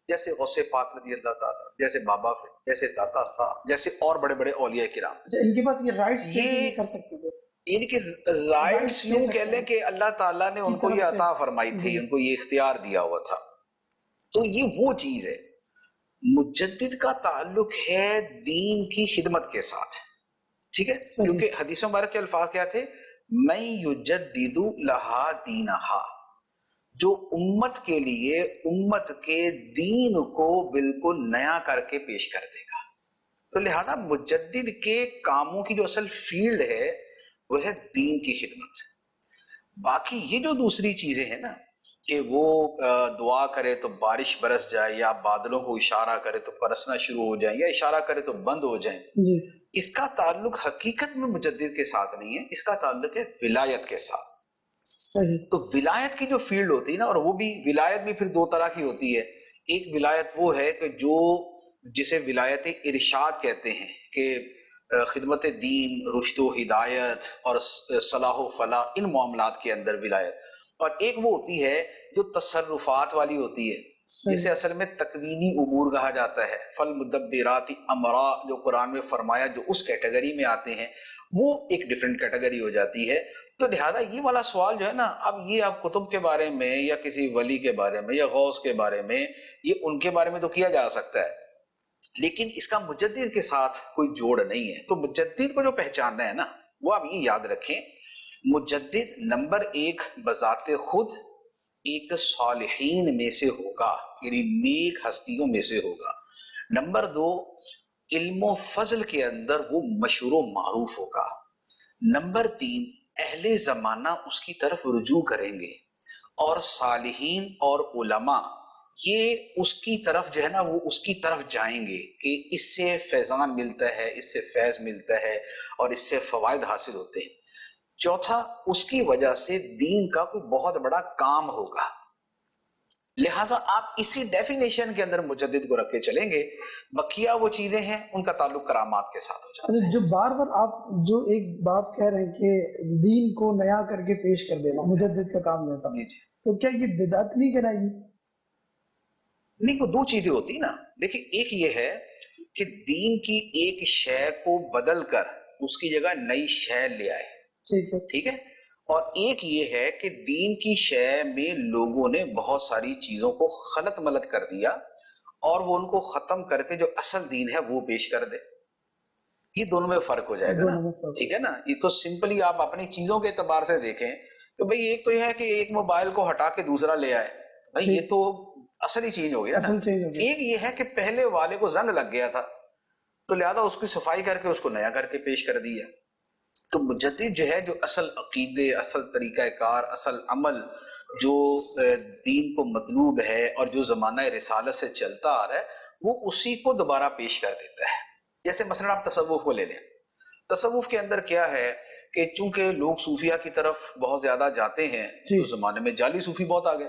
جیسے غوث پاک رضی اللہ تعالیٰ، جیسے بابا فرید، جیسے داتا صاحب، جیسے اور بڑے بڑے اولیاء کرام، ان کے پاس یہ رائٹس یہ کر سکتے تھے. ان کے رائٹس یوں کہہ لیں کہ اللہ تعالیٰ نے ان کو یہ عطا فرمائی تھی، ان کو یہ اختیار دیا ہوا تھا. تو یہ وہ چیز ہے. مجدد کا تعلق ہے دین کی خدمت کے ساتھ، ٹھیک ہے، کیونکہ حدیث مبارک کے الفاظ کیا تھے؟ میں یجدد لہا دینہا، جو امت کے لیے امت کے دین کو بالکل نیا کر کے پیش کر دے گا. تو لہذا مجدد کے کاموں کی جو اصل فیلڈ ہے وہ ہے دین کی خدمت. باقی یہ جو دوسری چیزیں ہیں نا کہ وہ دعا کرے تو بارش برس جائے، یا بادلوں کو اشارہ کرے تو برسنا شروع ہو جائیں، یا اشارہ کرے تو بند ہو جائیں، جی اس کا تعلق حقیقت میں مجدد کے ساتھ نہیں ہے، اس کا تعلق ہے ولایت کے ساتھ. صحیح. تو ولایت کی جو فیلڈ ہوتی ہے نا، اور وہ بھی ولایت بھی پھر دو طرح کی ہوتی ہے. ایک ولایت وہ ہے کہ جو جسے ولایت ارشاد کہتے ہیں، کہ خدمت دین، رشد و ہدایت اور صلاح و فلاح، ان معاملات کے اندر ولایت. اور ایک وہ ہوتی ہے جو تصرفات والی ہوتی ہے، جسے اصل میں تکوینی امور کہا جاتا ہے. فالمدبرات امرا جو قرآن میں فرمایا، جو اس کیٹیگری میں آتے ہیں، وہ ایک ڈیفرنٹ کیٹیگری ہو جاتی ہے. تو لہذا یہ والا سوال جو ہے نا، اب یہ آپ کتب کے بارے میں یا کسی ولی کے بارے میں یا غوث کے بارے میں، یہ ان کے بارے میں تو کیا جا سکتا ہے، لیکن اس کا مجدد کے ساتھ کوئی جوڑ نہیں ہے. تو مجدد کو جو پہچاننا ہے نا، وہ آپ یہ یاد رکھیں، مجدد نمبر ایک بذات خود ایک صالحین میں سے ہوگا، یعنی نیک ہستیوں میں سے ہوگا. نمبر دو، علم و فضل کے اندر وہ مشہور و معروف ہوگا. نمبر تین، اہل زمانہ اس کی طرف رجوع کریں گے، اور صالحین اور علماء یہ اس کی طرف جو ہے نا وہ اس کی طرف جائیں گے کہ اس سے فیضان ملتا ہے، اس سے فیض ملتا ہے، اور اس سے فوائد حاصل ہوتے ہیں. چوتھا، اس کی وجہ سے دین کا کوئی بہت بڑا کام ہوگا. لہٰذا آپ اسی ڈیفینیشن کے اندر مجدد کو رکھ کے چلیں گے. بقیہ وہ چیزیں ہیں ان کا تعلق کرامات کے ساتھ ہو جاتا ہے. جو بار بار آپ جو ایک بات کہہ رہے ہیں کہ دین کو نیا کر کے پیش کر دینا مجدد کا کام نہیں ہوتا، تو کیا یہ بدعت نہیں کہلائے گی؟ نہیں، وہ دو چیزیں ہوتی نا. دیکھیں، ایک یہ ہے کہ دین کی ایک شے کو بدل کر اس کی جگہ نئی شے لے آئے، ٹھیک ہے. اور ایک یہ ہے کہ دین کی شے میں لوگوں نے بہت ساری چیزوں کو خلط ملط کر دیا، اور وہ ان کو ختم کر کے جو اصل دین ہے وہ پیش کر دے. یہ دونوں میں فرق ہو جائے گا نا، ٹھیک ہے نا. یہ تو سمپلی آپ اپنی چیزوں کے اعتبار سے دیکھیں کہ بھئی ایک تو یہ ہے کہ ایک موبائل کو ہٹا کے دوسرا لے آئے، بھئی یہ تو اصل ہی چینج ہو گیا نا. ایک یہ ہے کہ پہلے والے کو زنگ لگ گیا تھا تو لہذا اس کی صفائی کر کے اس کو نیا کر کے پیش کر دیا. تو مجدد جو ہے، جو اصل عقیدے، اصل طریقہ کار، اصل عمل جو دین کو مطلوب ہے اور جو زمانہ رسالت سے چلتا آ رہا ہے، وہ اسی کو دوبارہ پیش کر دیتا ہے. جیسے مثلا آپ تصوف کو لے لیں. تصوف کے اندر کیا ہے کہ چونکہ لوگ صوفیہ کی طرف بہت زیادہ جاتے ہیں، اس زمانے میں جعلی صوفی بہت آ گئے.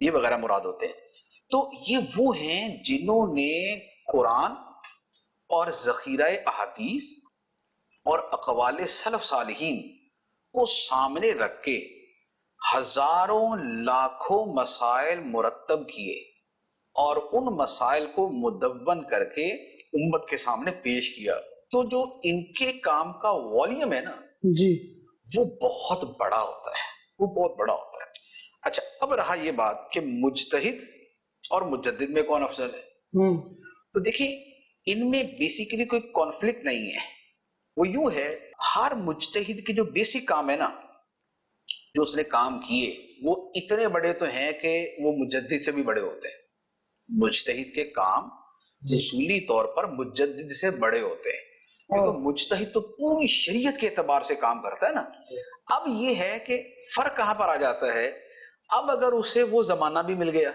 یہ وغیرہ مراد ہوتے ہیں. تو یہ وہ ہیں جنہوں نے قرآن اور ذخیرہ احادیث اور اقوال سلف صالحین کو سامنے رکھ کے ہزاروں لاکھوں مسائل مرتب کیے اور ان مسائل کو مدون کر کے امت کے سامنے پیش کیا. تو جو ان کے کام کا والیوم ہے نا جی وہ بہت بڑا ہوتا ہے، وہ بہت بڑا ہوتا ہے. اچھا اب رہا یہ بات کہ مجتہد اور مجدد میں کون افضل ہے. تو دیکھیں ان میں بیسیکلی کوئی کانفلکٹ نہیں ہے. وہ یوں ہے ہر مجتہد کے جو بیسک کام ہے نا جو اس نے کام کیے وہ اتنے بڑے تو ہیں کہ وہ مجدد سے بھی بڑے ہوتے ہیں. مجتہد کے کام اصولی طور پر مجدد سے بڑے ہوتے ہیں کیونکہ مجتہد تو پوری شریعت کے اعتبار سے کام کرتا ہے نا. اب یہ ہے کہ فرق کہاں پر آ جاتا ہے. اب اگر اسے وہ زمانہ بھی مل گیا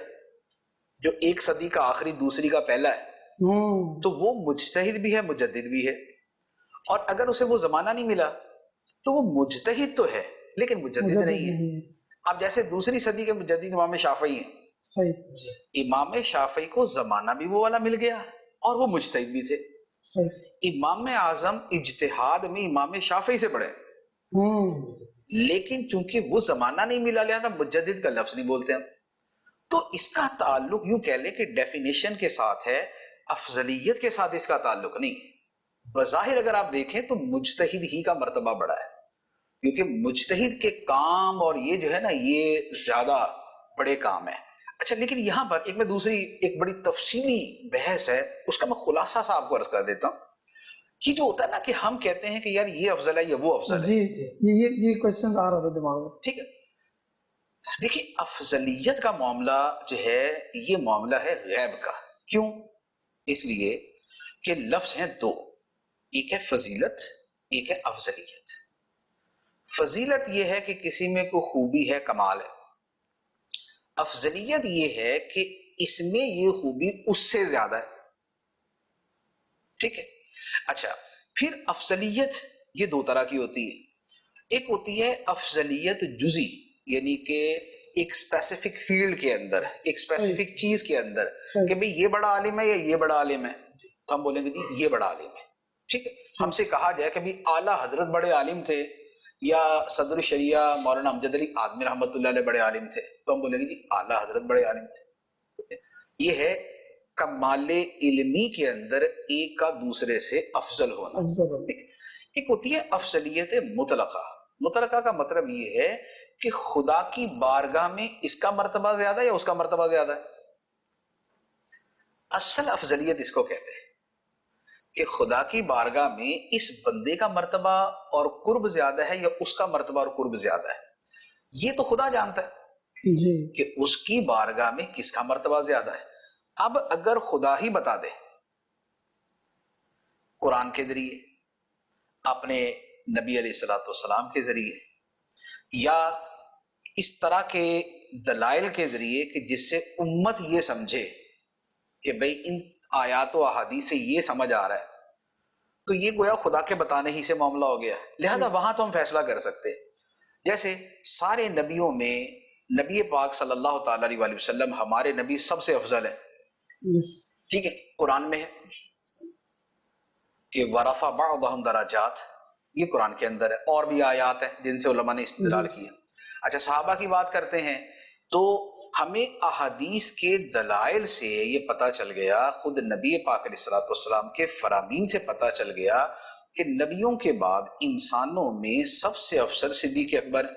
جو ایک صدی کا آخری دوسری کا پہلا ہے تو وہ مجتہد بھی ہے مجدد بھی ہے. اور اگر اسے وہ زمانہ نہیں ملا تو وہ مجتہد تو ہے لیکن مجدد نہیں ہے. اب جیسے دوسری صدی کے مجدد امام شافعی ہیں. صحیح. امام شافعی کو زمانہ بھی وہ والا مل گیا اور وہ مجتہد بھی تھے. امام اعظم اجتہاد میں امام شافعی سے پڑھے لیکن چونکہ وہ زمانہ نہیں ملا لہذا مجدد کا لفظ نہیں بولتے ہم. تو اس کا تعلق یوں کہہ لیں کہ ڈیفینیشن کے ساتھ ہے، افضلیت کے ساتھ اس کا تعلق نہیں. بظاہر اگر آپ دیکھیں تو مجتہد ہی کا مرتبہ بڑا ہے کیونکہ مجتہد کے کام اور یہ جو ہے نا یہ زیادہ بڑے کام ہیں. اچھا لیکن یہاں پر ایک میں دوسری ایک بڑی تفصیلی بحث ہے اس کا میں خلاصہ سا آپ کو عرض کر دیتا ہوں. یہ جو ہوتا ہے نا کہ ہم کہتے ہیں کہ یار یہ افضل ہے یا وہ افضل ہے. جی یہ کوشچن آ رہا تھا دماغ میں. ٹھیک ہے دیکھیں افضلیت کا معاملہ جو ہے یہ معاملہ ہے غیب کا. کیوں؟ اس لیے کہ لفظ ہیں دو، ایک ہے فضیلت ایک ہے افضلیت. فضیلت یہ ہے کہ کسی میں کوئی خوبی ہے کمال ہے. افضلیت یہ ہے کہ اس میں یہ خوبی اس سے زیادہ ہے. ٹھیک ہے. اچھا پھر افضلیت یہ دو طرح کی ہوتی ہے. ایک ہوتی ہے افضلیت جزئی یعنی کہ ایک اسپیسیفک فیلڈ کے اندر ایک اسپیسیفک چیز کے اندر کہ بھئی یہ بڑا عالم ہے یا یہ بڑا عالم ہے تو ہم بولیں گے جی یہ بڑا عالم ہے. ٹھیک ہے. ہم سے کہا جائے کہ بھئی اعلیٰ حضرت بڑے عالم تھے یا صدر شریعہ مولانا امجد علی آدمی رحمۃ اللہ علیہ بڑے عالم تھے تو ہم بولیں گے جی اعلیٰ حضرت بڑے عالم تھے. یہ ہے کمال علمی کے اندر ایک کا دوسرے سے افضل ہونا. ایک ہوتی ہے افضلیت مطلقہ. مطلقہ کا مطلب یہ ہے کہ خدا کی بارگاہ میں اس کا مرتبہ زیادہ ہے یا اس کا مرتبہ زیادہ ہے. اصل افضلیت اس کو کہتے ہیں کہ خدا کی بارگاہ میں اس بندے کا مرتبہ اور قرب زیادہ ہے یا اس کا مرتبہ اور قرب زیادہ ہے. یہ تو خدا جانتا ہے جی کہ اس کی بارگاہ میں کس کا مرتبہ زیادہ ہے. اب اگر خدا ہی بتا دے قرآن کے ذریعے اپنے نبی علیہ الصلوۃ والسلام کے ذریعے یا اس طرح کے دلائل کے ذریعے کہ جس سے امت یہ سمجھے کہ بھئی ان آیات و احادیث سے یہ سمجھ آ رہا ہے تو یہ گویا خدا کے بتانے ہی سے معاملہ ہو گیا. لہذا وہاں تو ہم فیصلہ کر سکتے جیسے سارے نبیوں میں نبی پاک صلی اللہ تعالی علیہ وآلہ وسلم ہمارے نبی سب سے افضل ہے. ٹھیک ہے. قرآن میں ہے کہ ورفع بعضهم درجات یہ قرآن کے اندر ہے اور بھی آیات ہیں جن سے علماء نے استدلال کیا. اچھا صحابہ کی بات کرتے ہیں تو ہمیں احادیث کے دلائل سے یہ پتہ چل گیا خود نبی پاک علیہ الصلوۃ والسلام کے فرامین سے پتہ چل گیا کہ نبیوں کے بعد انسانوں میں سب سے افضل صدیق اکبر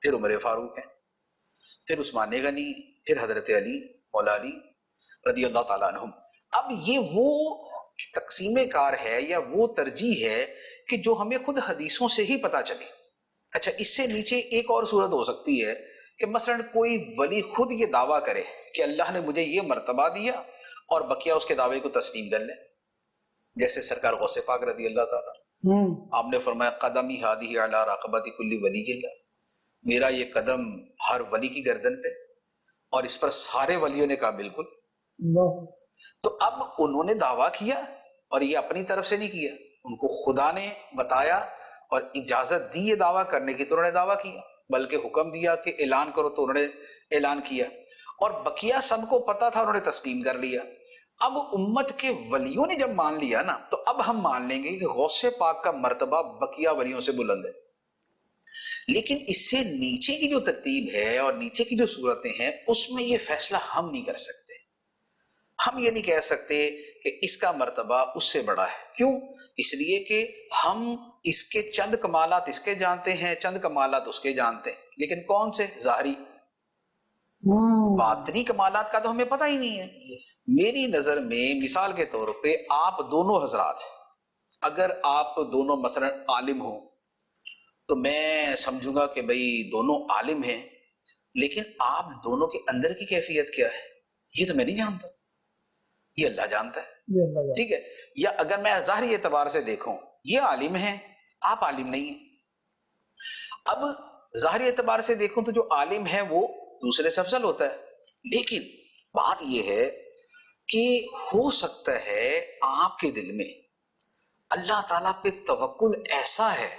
پھر عمر فاروق ہیں پھر عثمان غنی پھر حضرت علی مولا علی رضی اللہ تعالیٰ عنہم. اب یہ وہ تقسیم کار ہے یا وہ ترجیح ہے کہ جو ہمیں خود حدیثوں سے ہی پتہ چلے. اچھا اس سے نیچے ایک اور صورت ہو سکتی ہے کہ مثلا کوئی ولی خود یہ دعویٰ کرے کہ اللہ نے مجھے یہ مرتبہ دیا اور بقیہ اس کے دعوے کو تسلیم کر لیں. جیسے سرکار غوث پاک رضی اللہ تعالیٰ آپ نے فرمایا قدمی ہادی علی رقبت کل ولی اللہ میرا یہ قدم ہر ولی کی گردن پہ اور اس پر سارے ولیوں نے کہا بالکل. تو اب انہوں نے دعویٰ کیا اور یہ اپنی طرف سے نہیں کیا ان کو خدا نے بتایا اور اجازت دی یہ دعویٰ کرنے کی تو انہوں نے دعویٰ کیا. بلکہ حکم دیا کہ اعلان کرو تو انہوں نے اعلان کیا، اور بقیہ سب کو پتا تھا، انہوں نے تسلیم کر لیا۔ اب امت کے ولیوں نے جب مان لیا نا، تو اب ہم مان لیں گے کہ غوث پاک کا مرتبہ بقیہ ولیوں سے بلند ہے۔ لیکن اس سے نیچے کی جو ترتیب ہے اور نیچے کی جو صورتیں ہیں، اس میں یہ فیصلہ ہم نہیں کر سکتے۔ ہم یہ نہیں کہہ سکتے کہ اس کا مرتبہ اس سے بڑا ہے۔ کیوں؟ اس لیے کہ ہم اس کے چند کمالات اس کے جانتے ہیں، چند کمالات اس کے جانتے ہیں، لیکن کون سے؟ ظاہری۔ باطنی کمالات کا تو ہمیں پتہ ہی نہیں ہے۔ میری نظر میں مثال کے طور پہ آپ دونوں حضرات، اگر آپ دونوں مثلا عالم ہوں تو میں سمجھوں گا کہ بھئی دونوں عالم ہیں، لیکن آپ دونوں کے اندر کی کیفیت کیا ہے یہ تو میں نہیں جانتا، یہ اللہ جانتا ہے، ٹھیک ہے؟ یا اگر میں ظاہری اعتبار سے دیکھوں، یہ عالم ہیں، آپ عالم نہیں ہیں۔ اب ظاہری اعتبار سے دیکھوں تو جو عالم ہے وہ دوسرے سے افضل ہوتا ہے، لیکن بات یہ ہے کہ ہو سکتا ہے آپ کے دل میں اللہ تعالیٰ پہ توکل ایسا ہے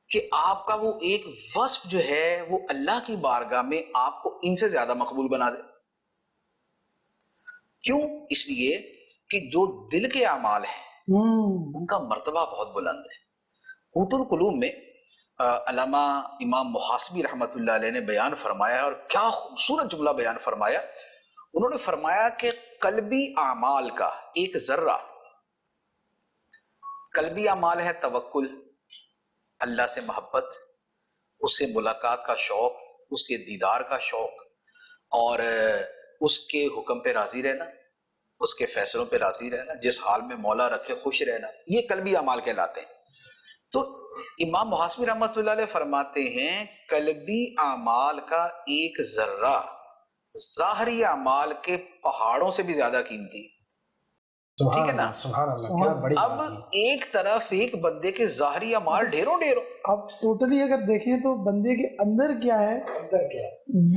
کہ آپ کا وہ ایک وصف جو ہے وہ اللہ کی بارگاہ میں آپ کو ان سے زیادہ مقبول بنا دے۔ کیوں؟ اس لیے کہ جو دل کے اعمال ہیں ان کا مرتبہ بہت بلند ہے۔ قوت القلوب میں علامہ امام محاسبی رحمت اللہ علیہ نے بیان فرمایا، اور کیا خوبصورت جملہ بیان فرمایا۔ انہوں نے فرمایا کہ قلبی اعمال کا ایک ذرہ، قلبی اعمال ہے توکل، اللہ سے محبت، اس سے ملاقات کا شوق، اس کے دیدار کا شوق، اور اس کے حکم پہ راضی رہنا، اس کے فیصلوں پہ راضی رہنا، جس حال میں مولا رکھے خوش رہنا، یہ قلبی اعمال کہلاتے ہیں۔ تو امام محاسبی رحمت اللہ علیہ فرماتے ہیں قلبی اعمال کا ایک ذرہ ظاہری اعمال کے پہاڑوں سے بھی زیادہ قیمتی، ٹھیک ہے نا؟ سبحان اللہ، کیا بڑی اب ایک طرف ایک بندے کے ظاہری اعمال ڈھیروں ڈھیروں، اب ٹوٹلی اگر دیکھیں تو بندے کے اندر کیا ہے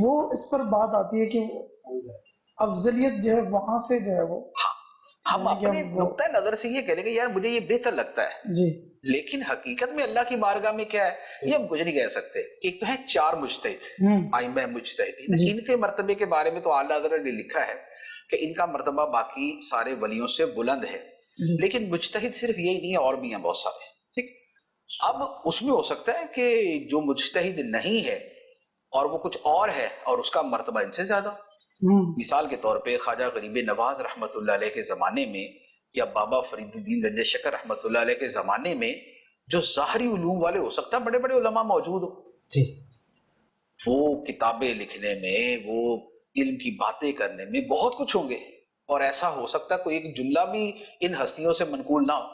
وہ اس پر بات آتی ہے کہ افضلیت جو ہے وہاں سے جو ہے وہ ہم اپنے نقطۂ نظر سے یہ کہہ لیں گے یار مجھے یہ بہتر لگتا ہے، جی، لیکن حقیقت میں اللہ کی بارگاہ میں کیا ہے یہ ہم کچھ نہیں کہہ سکتے۔ ایک تو ہے چار مجتہد، ائمہ مجتہدین، ان کے مرتبے کے بارے میں تو اعلیٰ حضرت نے لکھا ہے کہ ان کا مرتبہ باقی سارے ولیوں سے بلند ہے، لیکن مجتہد صرف یہی نہیں ہے، اور بھی ہیں بہت سارے، ٹھیک؟ اب اس میں ہو سکتا ہے کہ جو مجتہد نہیں ہے اور وہ کچھ اور ہے اور اس کا مرتبہ ان سے زیادہ۔ مثال کے طور پہ خواجہ غریب نواز رحمت اللہ علیہ کے زمانے میں، یا بابا فرید الدین گنج شکر رحمت اللہ علیہ کے زمانے میں جو ظاہری علوم والے ہو سکتا ہے بڑے بڑے علماء موجود ہو، وہ کتابیں لکھنے میں، وہ علم کی باتیں کرنے میں بہت کچھ ہوں گے، اور ایسا ہو سکتا ہے کوئی ایک جملہ بھی ان ہستیوں سے منقول نہ ہو،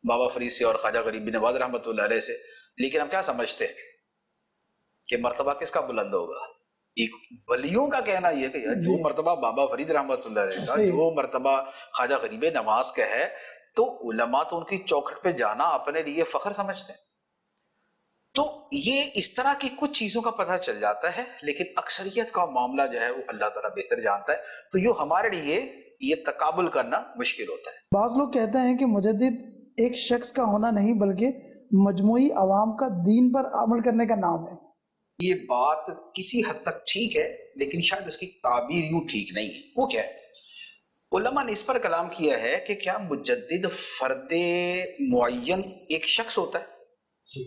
بابا فرید سے اور خواجہ غریب نواز رحمت اللہ علیہ سے، لیکن ہم کیا سمجھتے ہیں کہ مرتبہ کس کا بلند ہوگا؟ ایک ولیوں کا کہنا یہ کہ جو مرتبہ بابا فرید رحمت اللہ علیہ کا، جو مرتبہ خواجہ غریب نواز کا ہے، تو علماء تو ان کی چوکھٹ پہ جانا اپنے لیے فخر سمجھتے ہیں۔ تو یہ اس طرح کی کچھ چیزوں کا پتہ چل جاتا ہے، لیکن اکثریت کا معاملہ جو ہے وہ اللہ تعالیٰ بہتر جانتا ہے، تو یہ ہمارے لیے یہ تقابل کرنا مشکل ہوتا ہے۔ بعض لوگ کہتے ہیں کہ مجدد ایک شخص کا ہونا نہیں بلکہ مجموعی عوام کا دین پر عمل کرنے کا نام ہے۔ یہ بات کسی حد تک ٹھیک ہے، لیکن شاید اس کی تعبیر یوں ٹھیک نہیں ہے۔ وہ کیا ہے؟ علماء نے اس پر کلام کیا ہے کہ کیا مجدد فرد معین ایک شخص ہوتا ہے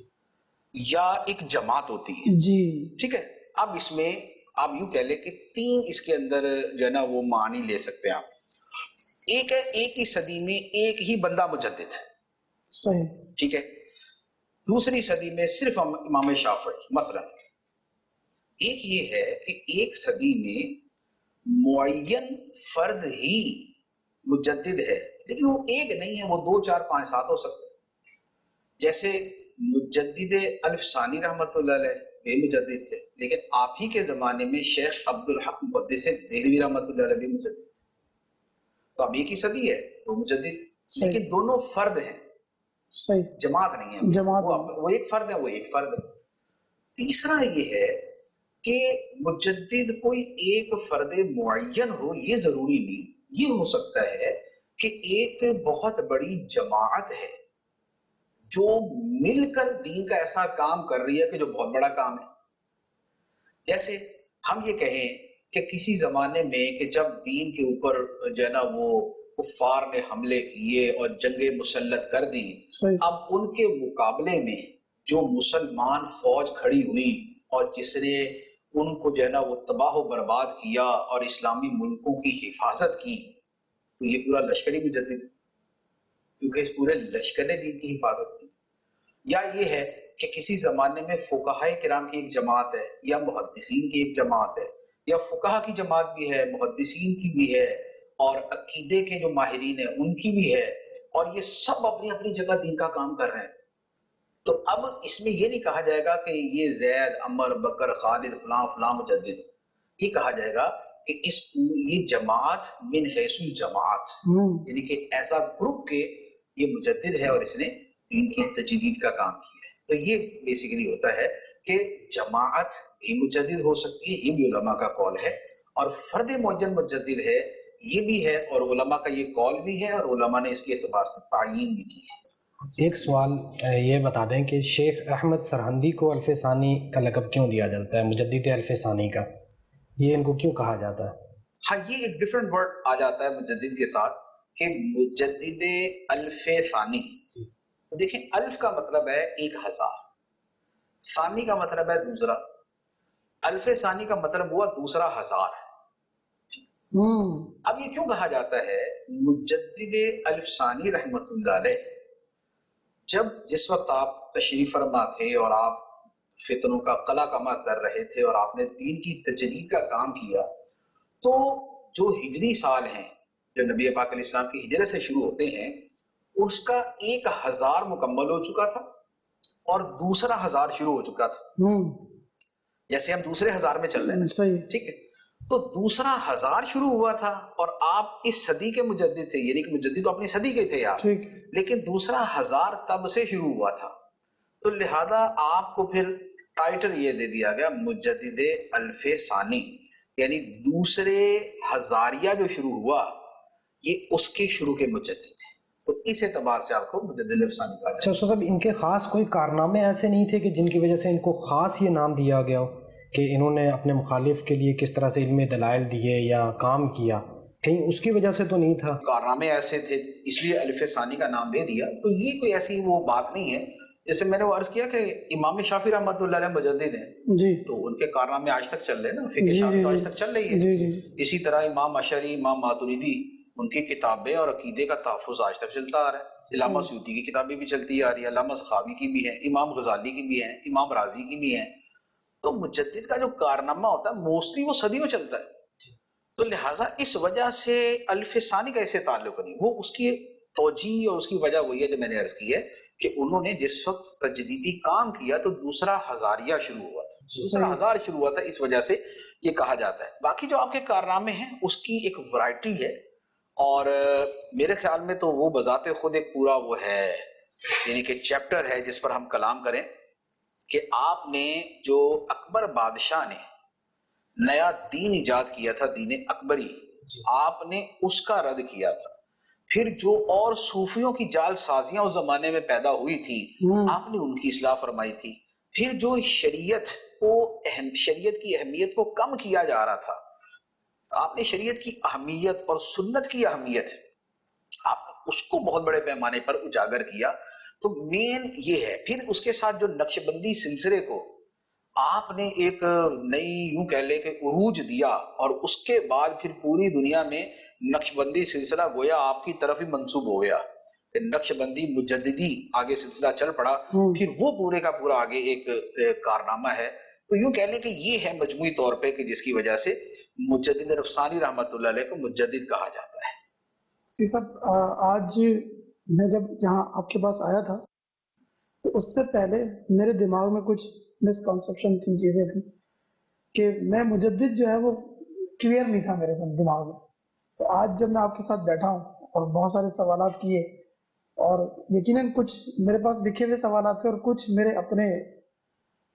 یا ایک جماعت ہوتی ہے؟ جی، ٹھیک ہے، اب اس میں آپ یوں کہہ لیں کہ تین اس کے اندر جو ہے نا وہ معنی لے سکتے ہیں آپ۔ ایک ہے ایک ہی صدی میں ایک ہی بندہ مجدد ہے، صحیح، ٹھیک ہے۔ دوسری صدی میں صرف امام شافعی مثلا۔ ایک یہ ہے کہ ایک صدی میں معین فرد ہی مجدد ہے، لیکن وہ ایک نہیں ہے، وہ 2 4 5 7 ہو سکتے ہیں۔ جیسے مجدد الف ثانی رحمت اللہ علیہ بے مجدد تھے، لیکن آپ ہی کے زمانے میں شیخ عبدالحق محدث دہلوی رحمت اللہ علیہ بھی مجدد، تو اب ایک ہی صدی ہے تو مجدد، لیکن دونوں فرد ہیں، صحیح، جماعت نہیں ہے، وہ ایک فرد ہے، وہ ایک فرد ہے۔ تیسرا یہ ہے کہ مجدد کوئی ایک فرد معین ہو یہ ضروری نہیں، یہ ہو سکتا ہے کہ ایک بہت بڑی جماعت ہے جو مل کر دین کا ایسا کام کر رہی ہے کہ جو بہت بڑا کام ہے۔ جیسے ہم یہ کہیں کہ کسی زمانے میں کہ جب دین کے اوپر جو ہے نا وہ کفار نے حملے کیے اور جنگیں مسلط کر دی، صحیح، اب ان کے مقابلے میں جو مسلمان فوج کھڑی ہوئی اور جس نے ان کو جو ہے نا وہ تباہ و برباد کیا اور اسلامی ملکوں کی حفاظت کی، تو یہ پورا لشکری مجدد، کیونکہ اس پورے لشکر نے دین کی حفاظت کی۔ یا یہ ہے کہ کسی زمانے میں فقہائے کرام کی ایک جماعت ہے یا محدثین کی ایک جماعت ہے، یا فقہا کی جماعت بھی ہے، محدثین کی بھی ہے، اور عقیدے کے جو ماہرین ہیں ان کی بھی ہے، اور یہ سب اپنی اپنی جگہ دین کا کام کر رہے ہیں۔ تو اب اس میں یہ نہیں کہا جائے گا کہ یہ زید، عمر، بکر، خالد، فلاں فلاں مجدد، یہ کہا جائے گا کہ یہ جماعت من حیث الجماعت، یعنی کہ ایسا گروپ کے یہ مجدد ہے اور اس نے دین کی تجدید کا کام کیا ہے۔ تو یہ بیسیکلی ہوتا ہے کہ جماعت بھی مجدد ہو سکتی ہے، یہ بھی علماء کا قول ہے، اور فرد معین مجدد ہے یہ بھی ہے، اور علماء کا یہ قول بھی ہے، اور علماء نے اس کے اعتبار سے تعیین بھی کی ہے۔ ایک سوال یہ بتا دیں کہ شیخ احمد سرہندی کو الف ثانی کا لقب کیوں دیا جاتا ہے، مجدد الف ثانی کا، یہ ان کو کیوں کہا جاتا ہے؟ ہاں، یہ ایک ڈیفرنٹ ورڈ آ جاتا ہے مجدد کے ساتھ کہ مجدد الف ثانی۔ دیکھیں، الف کا مطلب ہے 1000، ثانی کا مطلب ہے دوسرا، الف ثانی کا مطلب ہوا دوسرا ہزار۔ اب یہ کیوں کہا جاتا ہے مجدد الف ثانی رحمت اللہ علیہ؟ جس وقت آپ تشریف فرما تھے اور آپ فتنوں کا قلع کما کر رہے تھے اور آپ نے دین کی تجدید کا کام کیا، تو جو ہجری سال ہیں جو نبی پاک علیہ السلام کی ہجرت سے شروع ہوتے ہیں، اس کا 1000 مکمل ہو چکا تھا اور دوسرا 1000 شروع ہو چکا تھا۔ جیسے ہم دوسرے 1000 میں چل رہے ہیں، صحیح، ٹھیک ہے، تو دوسرا 1000 شروع ہوا تھا اور آپ اس صدی کے مجدد تھے، یعنی کہ مجدد تو اپنی صدی کے تھے آپ، ٹھیک، لیکن دوسرا 1000 تب سے شروع ہوا تھا، تو لہذا آپ کو پھر ٹائٹل یہ دے دیا گیا مجدد الف ثانی، یعنی دوسرے ہزاریہ جو شروع ہوا یہ اس کے شروع کے مجدد ہیں، تو اس اعتبار سے آپ کو مجدد الف ثانی کہا اچھا جاتا ہے۔ صاحب، ان کے خاص کوئی کارنامے ایسے نہیں تھے کہ جن کی وجہ سے ان کو خاص یہ نام دیا گیا ہو کہ انہوں نے اپنے مخالف کے لیے کس طرح سے علم دلائل دیے یا کام کیا، کہیں اس کی وجہ سے تو نہیں تھا؟ کارنامے ایسے تھے اس لیے الف ثانی کا نام دے دیا، تو یہ کوئی ایسی وہ بات نہیں ہے۔ جیسے میں نے وہ عرض کیا کہ امام شافعی رحمۃ اللہ علیہ مجدد ہیں، جی تو ان کے کارنامے آج تک چل رہے ہیں نا، فقہ جی شافعی تو آج جی تک چل رہی ہے۔ جی جی جی اسی طرح امام اشعری، امام ماتریدی، ان کی کتابیں اور عقیدے کا تحفظ آج تک چلتا آ رہا ہے۔ علامہ سیوطی کی کتابیں بھی چلتی آ رہی ہیں، علامہ سخاوی کی بھی ہیں، امام غزالی کی بھی ہیں، امام رازی کی بھی ہیں۔ تو مجدد کا جو کارنامہ ہوتا ہے موسٹلی وہ صدی میں چلتا ہے، تو لہٰذا اس وجہ سے الف ثانی کا اسے تعلق نہیں، وہ اس کی توجیہ اور اس کی وجہ وہی ہے جو میں نے عرض کی ہے کہ انہوں نے جس وقت تجدیدی کام کیا تو دوسرا ہزاریہ شروع ہوا تھا، دوسرا ہزار شروع ہوا تھا، اس وجہ سے یہ کہا جاتا ہے۔ باقی جو آپ کے کارنامے ہیں اس کی ایک ورائٹی ہے، اور میرے خیال میں تو وہ بذات خود ایک پورا وہ ہے، یعنی کہ چیپٹر ہے جس پر ہم کلام کریں کہ آپ نے جو اکبر بادشاہ نے نیا دین ایجاد کیا تھا، دین اکبری، آپ نے اس کا رد کیا تھا۔ پھر جو اور صوفیوں کی جال سازیاں اس زمانے میں پیدا ہوئی تھی، آپ نے ان کی اصلاح فرمائی تھی۔ پھر جو شریعت کی اہمیت کو کم کیا جا رہا تھا، آپ نے شریعت کی اہمیت اور سنت کی اہمیت آپ اس کو بہت بڑے پیمانے پر اجاگر کیا۔ تو مین یہ ہے۔ پھر اس کے ساتھ جو نقش بندی سلسلے کو آپ نے ایک نئی یوں کہہ لے کہ عروج دیا، اور اس کے بعد پھر پوری دنیا میں نقش بندی سلسلہ گویا آپ کی طرف ہی منسوب ہو گیا، کہ نقش بندی مجددی آگے سلسلہ چل پڑا، پھر وہ پورے کا پورا آگے ایک کارنامہ ہے۔ تو یوں کہہ لیں کہ یہ ہے مجموعی طور پہ کہ جس کی وجہ سے مجدد رفسانی رحمۃ اللہ علیہ کو مجدد کہا جاتا ہے۔ جی صاحب، آج میں جب یہاں آپ کے پاس آیا تھا تو اس سے پہلے میرے دماغ میں کچھ مسکنسیپشن تھی، چیزیں تھیں کہ میں مجدد جو ہے وہ کلیئر نہیں تھا میرے دماغ میں۔ تو آج جب میں آپ کے ساتھ بیٹھا ہوں اور بہت سارے سوالات کیے، اور یقیناً کچھ میرے پاس لکھے ہوئے سوالات تھے اور کچھ میرے اپنے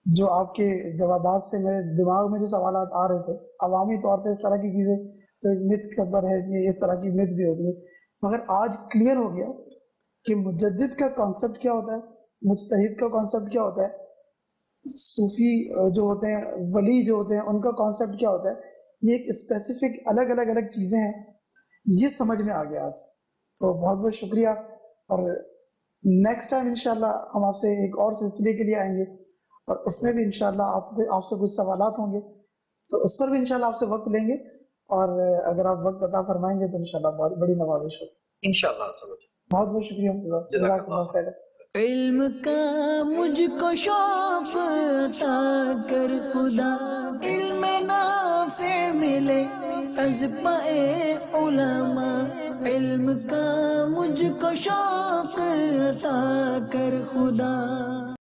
جو آپ کے جوابات سے میرے دماغ میں جو سوالات آ رہے تھے، عوامی طور پہ اس طرح کی چیزیں تو مت خبر ہے، یہ اس طرح کی مت بھی ہوتی ہے، مگر آج کلیئر ہو گیا کہ مجدد کا کانسیپٹ کیا ہوتا ہے، مجتہد کا کانسیپٹ کیا ہوتا ہے، صوفی جو ہوتے ہیں, ولی جو ہوتے ہیں, ان کا کانسیپٹ کیا ہوتا ہے, یہ ایک اسپیسیفک الگ چیزیں ہیں, یہ سمجھ میں آ گیا آج. تو بہت بہت شکریہ, اور نیکسٹ ٹائم انشاءاللہ ہم آپ سے ایک اور سلسلے کے لیے آئیں گے, اور اس میں بھی انشاءاللہ آپ سے کچھ سوالات ہوں گے, تو اس پر بھی انشاءاللہ آپ سے وقت لیں گے, اور اگر آپ وقت عطا فرمائیں گے تو انشاءاللہ بہت بڑی نوازش ہوگی. انشاءاللہ. بہت بہت شکریہ. جزاک اللہ خیر. علم کا مجھ کو شوق عطا کر خدا, علم نافع ملے از پائے علماء. علم کا مجھ کو شوق عطا کر خدا.